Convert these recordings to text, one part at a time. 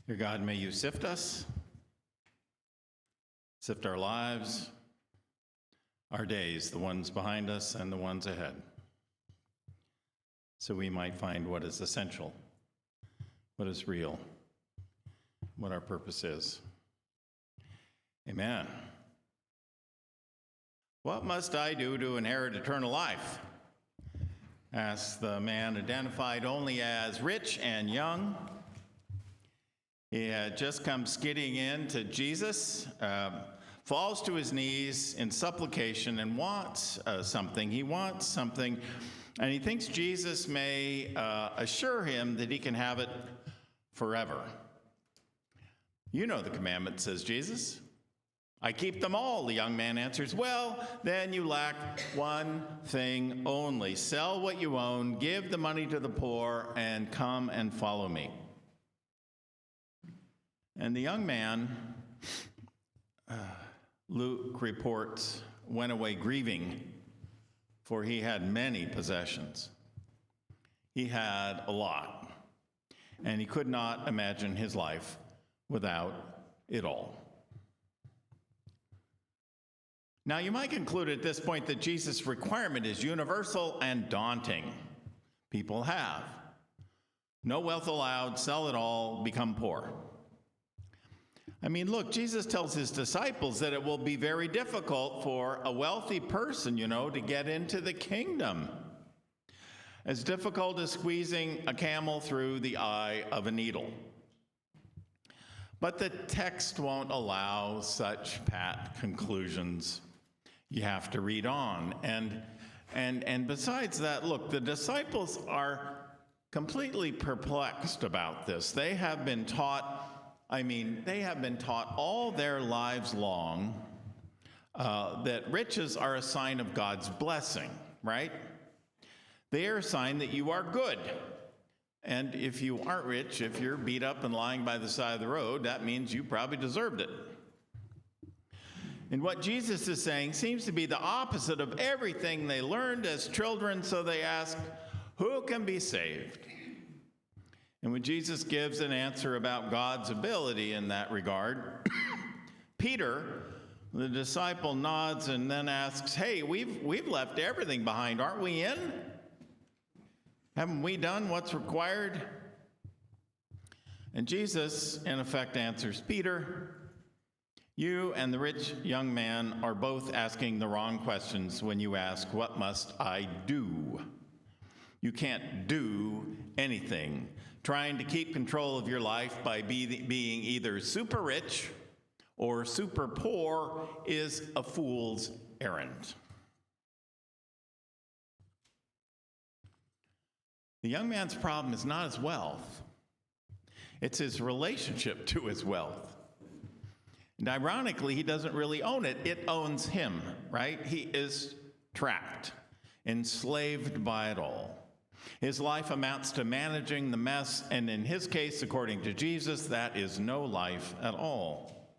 Dear God, may you sift us, sift our lives, our days, the ones behind us and the ones ahead, so we might find what is essential, what is real, what our purpose is. Amen. What must I do to inherit eternal life? Asked the man identified only as rich and young. He had just come skidding in to Jesus, falls to his knees in supplication and wants something. He wants something, and he thinks Jesus may assure him that he can have it forever. You know the commandment, says Jesus. I keep them all, the young man answers. Well, then you lack one thing only. Sell what you own, give the money to the poor, and come and follow me. And the young man, Luke reports, went away grieving, for he had many possessions. He had a lot, and he could not imagine his life without it all. Now, you might conclude at this point that Jesus' requirement is universal and daunting. People have. No wealth allowed, sell it all, become poor. I mean, look, Jesus tells his disciples that it will be very difficult for a wealthy person, to get into the kingdom. As difficult as squeezing a camel through the eye of a needle. But the text won't allow such pat conclusions. You have to read on. And besides that, look, the disciples are completely perplexed about this. They have been taught all their lives long that riches are a sign of God's blessing, right? They are a sign that you are good. And if you aren't rich, if you're beat up and lying by the side of the road, that means you probably deserved it. And what Jesus is saying seems to be the opposite of everything they learned as children, so they ask, who can be saved? And when Jesus gives an answer about God's ability in that regard, Peter, the disciple, nods and then asks, hey, we've left everything behind, aren't we in? Haven't we done what's required? And Jesus, in effect, answers, Peter, you and the rich young man are both asking the wrong questions when you ask, what must I do? You can't do anything. Trying to keep control of your life by being either super rich or super poor is a fool's errand. The young man's problem is not his wealth. It's his relationship to his wealth. And ironically, he doesn't really own it. It owns him, right? He is trapped, enslaved by it all. His life amounts to managing the mess, and in his case, according to Jesus, that is no life at all.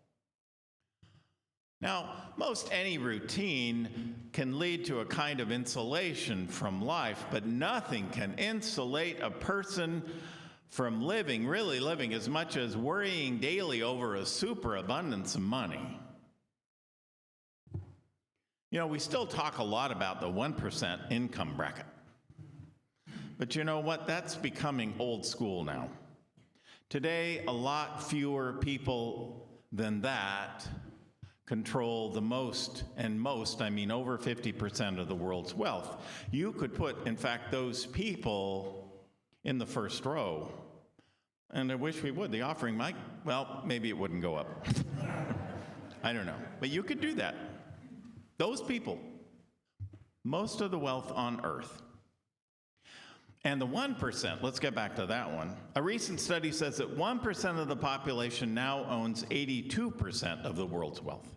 Now, most any routine can lead to a kind of insulation from life, but nothing can insulate a person from really living, as much as worrying daily over a superabundance of money. We still talk a lot about the 1% income bracket. But you know what? That's becoming old school now. Today, a lot fewer people than that control the most, I mean over 50% of the world's wealth. You could put, in fact, those people in the first row. And I wish we would. The offering might, maybe it wouldn't go up. I don't know. But you could do that. Those people, most of the wealth on earth. And the 1%, let's get back to that one. A recent study says that 1% of the population now owns 82% of the world's wealth.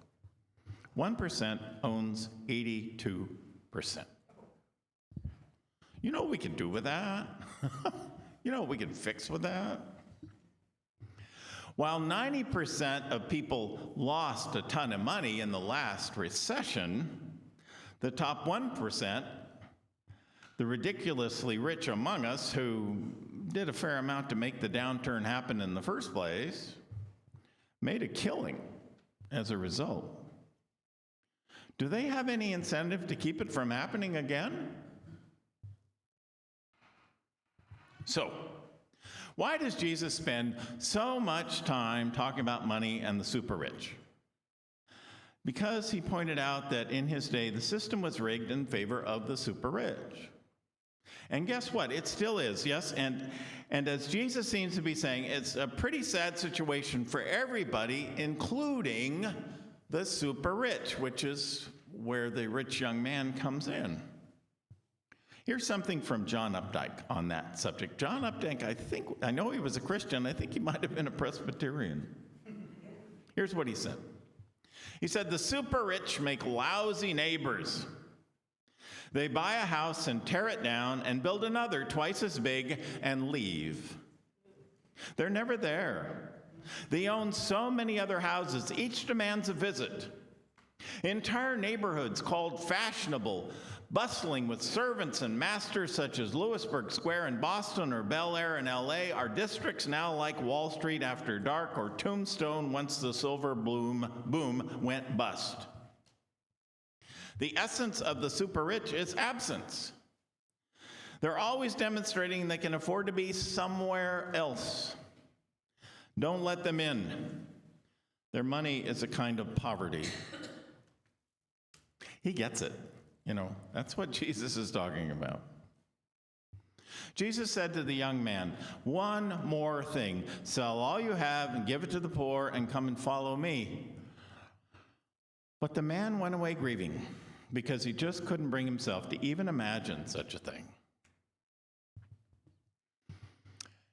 1% owns 82%. You know what we can do with that? You know what we can fix with that? While 90% of people lost a ton of money in the last recession, the top 1%, the ridiculously rich among us who did a fair amount to make the downturn happen in the first place, made a killing as a result. Do they have any incentive to keep it from happening again? So, why does Jesus spend so much time talking about money and the super rich? Because he pointed out that in his day, the system was rigged in favor of the super rich. And guess what? It still is, yes? And as Jesus seems to be saying, it's a pretty sad situation for everybody, including the super rich, which is where the rich young man comes in. Here's something from John Updike on that subject. John Updike, I know he was a Christian. I think he might have been a Presbyterian. Here's what he said. He said, the super rich make lousy neighbors. They buy a house and tear it down and build another twice as big and leave. They're never there. They own so many other houses. Each demands a visit. Entire neighborhoods called fashionable, bustling with servants and masters such as Lewisburg Square in Boston or Bel Air in LA, are districts now like Wall Street after dark or Tombstone once the silver boom went bust. The essence of the super rich is absence. They're always demonstrating they can afford to be somewhere else. Don't let them in. Their money is a kind of poverty. He gets it. That's what Jesus is talking about. Jesus said to the young man, one more thing, sell all you have and give it to the poor and come and follow me. But the man went away grieving because he just couldn't bring himself to even imagine such a thing.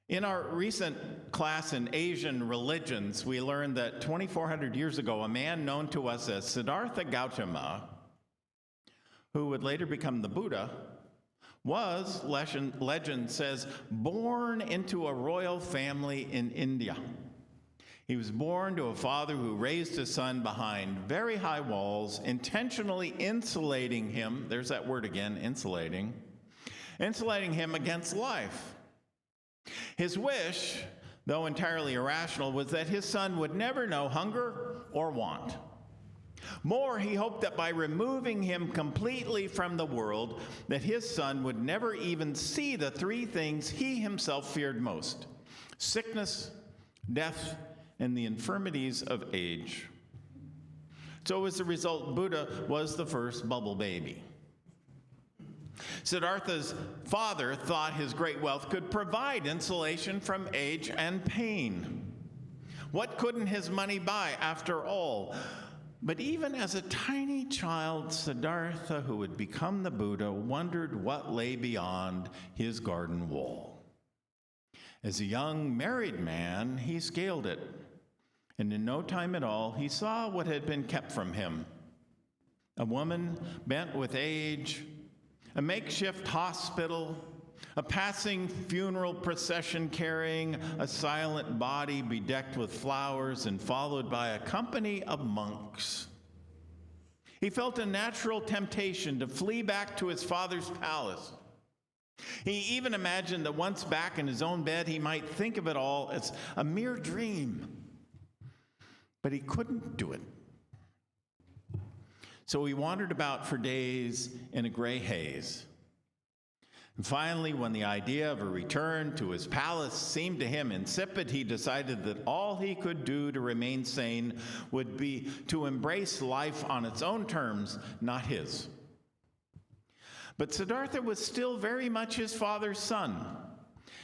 In our recent class in Asian religions, we learned that 2,400 years ago, a man known to us as Siddhartha Gautama, who would later become the Buddha, was, legend says, born into a royal family in India. He was born to a father who raised his son behind very high walls, intentionally insulating him, there's that word again, insulating him against life. His wish, though entirely irrational, was that his son would never know hunger or want. More, he hoped that by removing him completely from the world, that his son would never even see the three things he himself feared most: sickness, death, and the infirmities of age. So as a result, Buddha was the first bubble baby. Siddhartha's father thought his great wealth could provide insulation from age and pain. What couldn't his money buy after all? But even as a tiny child, Siddhartha, who would become the Buddha, wondered what lay beyond his garden wall. As a young married man, he scaled it, and in no time at all, he saw what had been kept from him. A woman bent with age, a makeshift hospital, a passing funeral procession carrying a silent body bedecked with flowers and followed by a company of monks. He felt a natural temptation to flee back to his father's palace. He even imagined that once back in his own bed, he might think of it all as a mere dream. But he couldn't do it. So he wandered about for days in a gray haze. And finally, when the idea of a return to his palace seemed to him insipid, he decided that all he could do to remain sane would be to embrace life on its own terms, not his. But Siddhartha was still very much his father's son,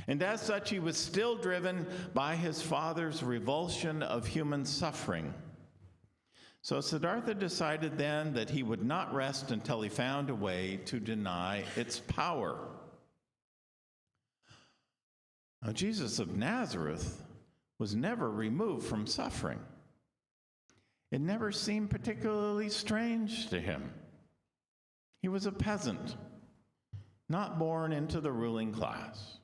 and as such, he was still driven by his father's revulsion of human suffering. So Siddhartha decided then that he would not rest until he found a way to deny its power. Now, Jesus of Nazareth was never removed from suffering. It never seemed particularly strange to him. He was a peasant, not born into the ruling class.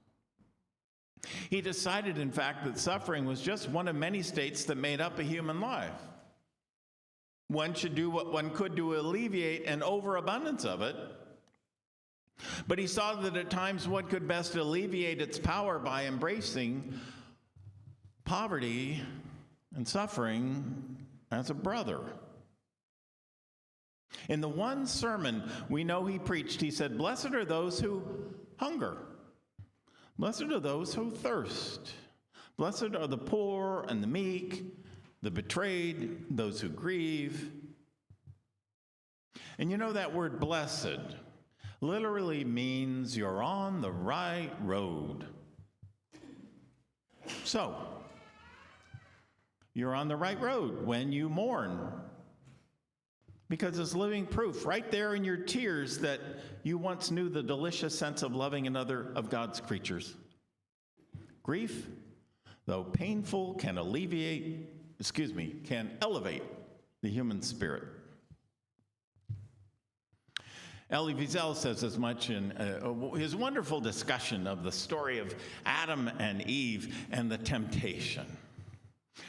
He decided, in fact, that suffering was just one of many states that made up a human life. One should do what one could to alleviate an overabundance of it. But he saw that at times one could best alleviate its power by embracing poverty and suffering as a brother. In the one sermon we know he preached, he said, "Blessed are those who hunger. Blessed are those who thirst. Blessed are the poor and the meek, the betrayed, those who grieve." And you know that word blessed literally means you're on the right road. So, you're on the right road when you mourn, because it's living proof right there in your tears that you once knew the delicious sense of loving another of God's creatures. Grief, though painful, can elevate the human spirit. Elie Wiesel says as much in his wonderful discussion of the story of Adam and Eve and the temptation.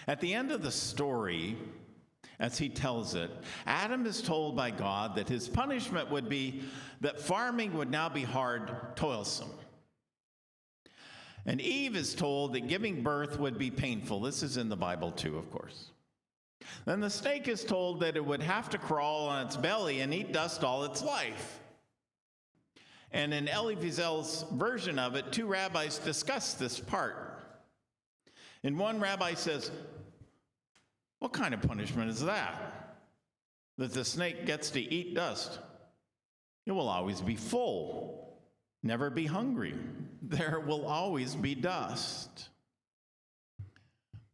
At the end of the story, as he tells it, Adam is told by God that his punishment would be that farming would now be hard, toilsome. And Eve is told that giving birth would be painful. This is in the Bible too, of course. Then the snake is told that it would have to crawl on its belly and eat dust all its life. And in Elie Wiesel's version of it, two rabbis discuss this part. And one rabbi says, "What kind of punishment is that? That the snake gets to eat dust? It will always be full, never be hungry. There will always be dust."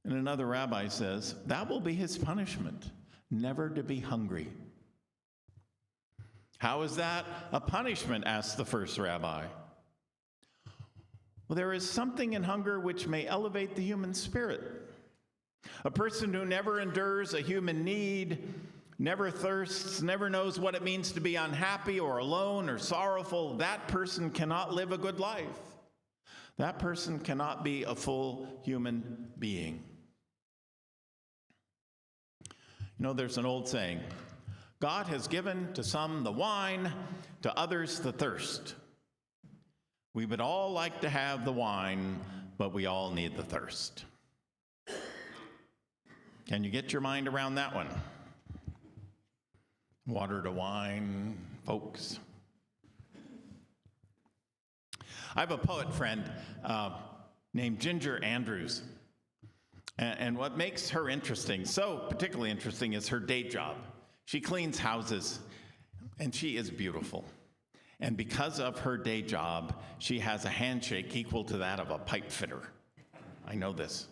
And another rabbi says, "That will be his punishment, never to be hungry." "How is that a punishment?" asked the first rabbi. "Well, there is something in hunger which may elevate the human spirit. A person who never endures a human need, never thirsts, never knows what it means to be unhappy or alone or sorrowful, that person cannot live a good life. That person cannot be a full human being." You know, there's an old saying, God has given to some the wine, to others the thirst. We would all like to have the wine, but we all need the thirst. Can you get your mind around that one? Water to wine, folks. I have a poet friend named Ginger Andrews. And what makes her interesting, so particularly interesting, is her day job. She cleans houses, and she is beautiful. And because of her day job, she has a handshake equal to that of a pipe fitter. I know this.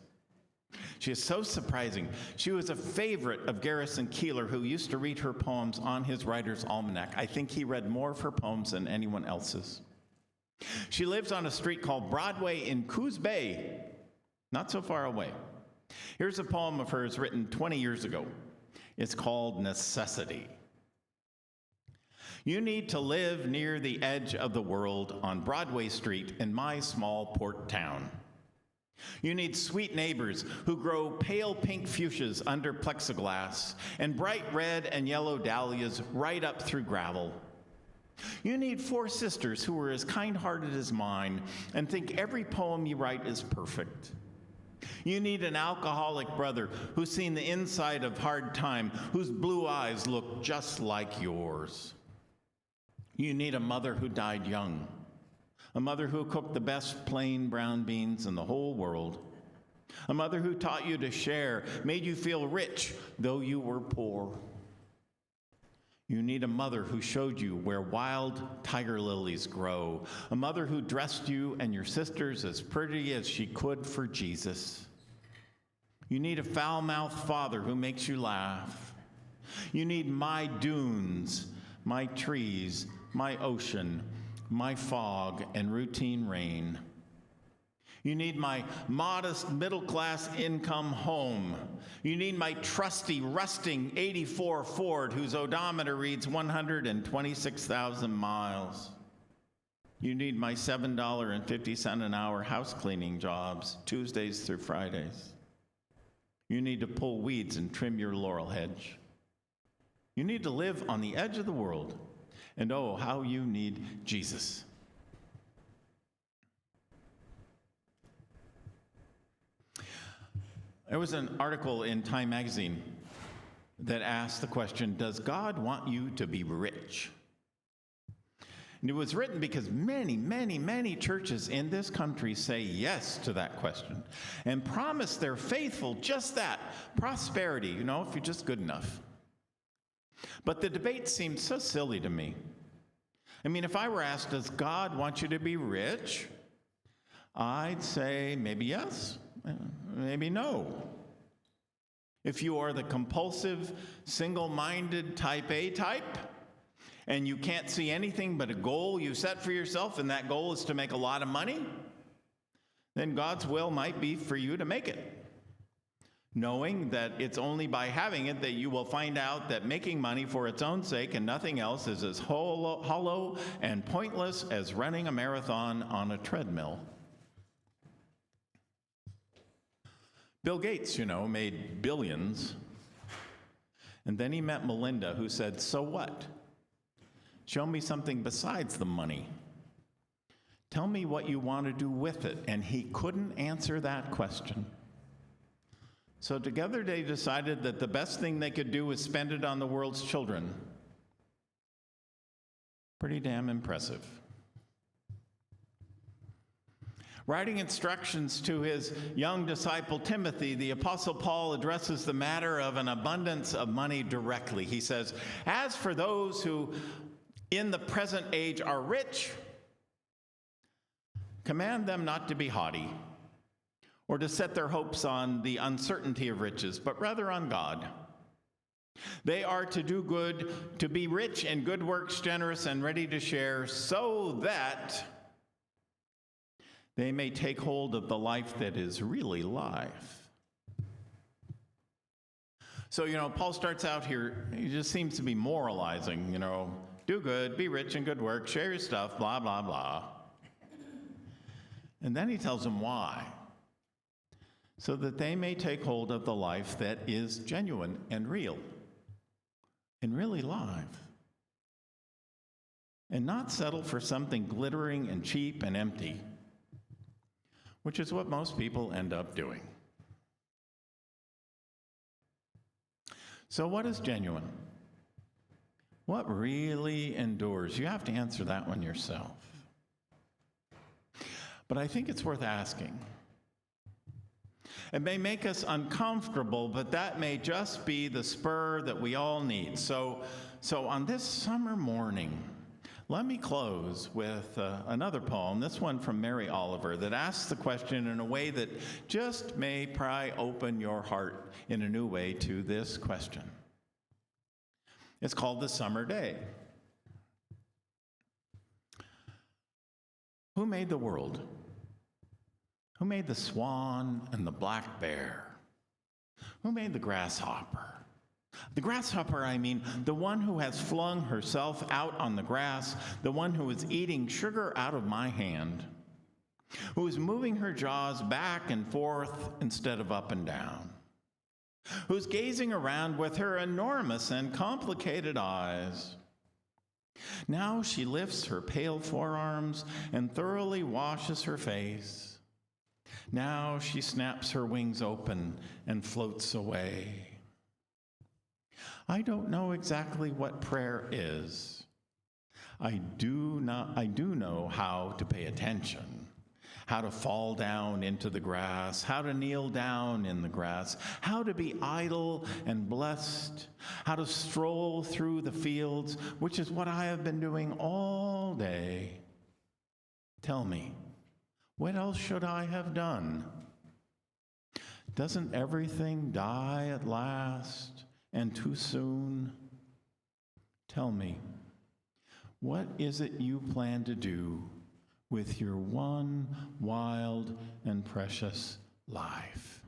She is so surprising. She was a favorite of Garrison Keillor, who used to read her poems on his writer's almanac. I think he read more of her poems than anyone else's. She lives on a street called Broadway in Coos Bay, not so far away. Here's a poem of hers written 20 years ago. It's called Necessity. You need to live near the edge of the world on Broadway Street in my small port town. You need sweet neighbors who grow pale pink fuchsias under plexiglass and bright red and yellow dahlias right up through gravel. You need 4 sisters who are as kind-hearted as mine and think every poem you write is perfect. You need an alcoholic brother who's seen the inside of hard time, whose blue eyes look just like yours. You need a mother who died young, a mother who cooked the best plain brown beans in the whole world, a mother who taught you to share, made you feel rich though you were poor. You need a mother who showed you where wild tiger lilies grow, a mother who dressed you and your sisters as pretty as she could for Jesus. You need a foul-mouthed father who makes you laugh. You need my dunes, my trees, my ocean, my fog and routine rain. You need my modest middle-class income home. You need my trusty, rusting 84 Ford whose odometer reads 126,000 miles. You need my $7.50 an hour house cleaning jobs, Tuesdays through Fridays. You need to pull weeds and trim your laurel hedge. You need to live on the edge of the world. And oh, how you need Jesus. There was an article in Time magazine that asked the question, does God want you to be rich? And it was written because many, many, many churches in this country say yes to that question and promise their faithful just that, prosperity, if you're just good enough. But the debate seemed so silly to me. I mean, if I were asked, does God want you to be rich? I'd say maybe yes, maybe no. If you are the compulsive, single-minded type A type, and you can't see anything but a goal you set for yourself, and that goal is to make a lot of money, then God's will might be for you to make it, knowing that it's only by having it that you will find out that making money for its own sake and nothing else is as hollow and pointless as running a marathon on a treadmill. Bill Gates, made billions, and then he met Melinda, who said, so what? Show me something besides the money. Tell me what you want to do with it. And he couldn't answer that question. So together they decided that the best thing they could do was spend it on the world's children. Pretty damn impressive. Writing instructions to his young disciple Timothy, the Apostle Paul addresses the matter of an abundance of money directly. He says, as for those who in the present age are rich, command them not to be haughty or to set their hopes on the uncertainty of riches, but rather on God. They are to do good, to be rich in good works, generous and ready to share, so that they may take hold of the life that is really life. So, Paul starts out here, he just seems to be moralizing, do good, be rich in good work, share your stuff, blah, blah, blah. And then he tells them why. So that they may take hold of the life that is genuine and real and really live. And not settle for something glittering and cheap and empty, which is what most people end up doing. So what is genuine? What really endures? You have to answer that one yourself. But I think it's worth asking. It may make us uncomfortable, but that may just be the spur that we all need. So on this summer morning, let me close with another poem, this one from Mary Oliver, that asks the question in a way that just may pry open your heart in a new way to this question. It's called The Summer Day. Who made the world? Who made the swan and the black bear? Who made the grasshopper? The grasshopper, I mean, the one who has flung herself out on the grass, the one who is eating sugar out of my hand, who is moving her jaws back and forth instead of up and down, who's gazing around with her enormous and complicated eyes. Now she lifts her pale forearms and thoroughly washes her face. Now she snaps her wings open and floats away. I don't know exactly what prayer is. I do know how to pay attention, how to fall down into the grass, how to kneel down in the grass, how to be idle and blessed, how to stroll through the fields, which is what I have been doing all day. Tell me, what else should I have done? Doesn't everything die at last and too soon? Tell me, what is it you plan to do with your one wild and precious life?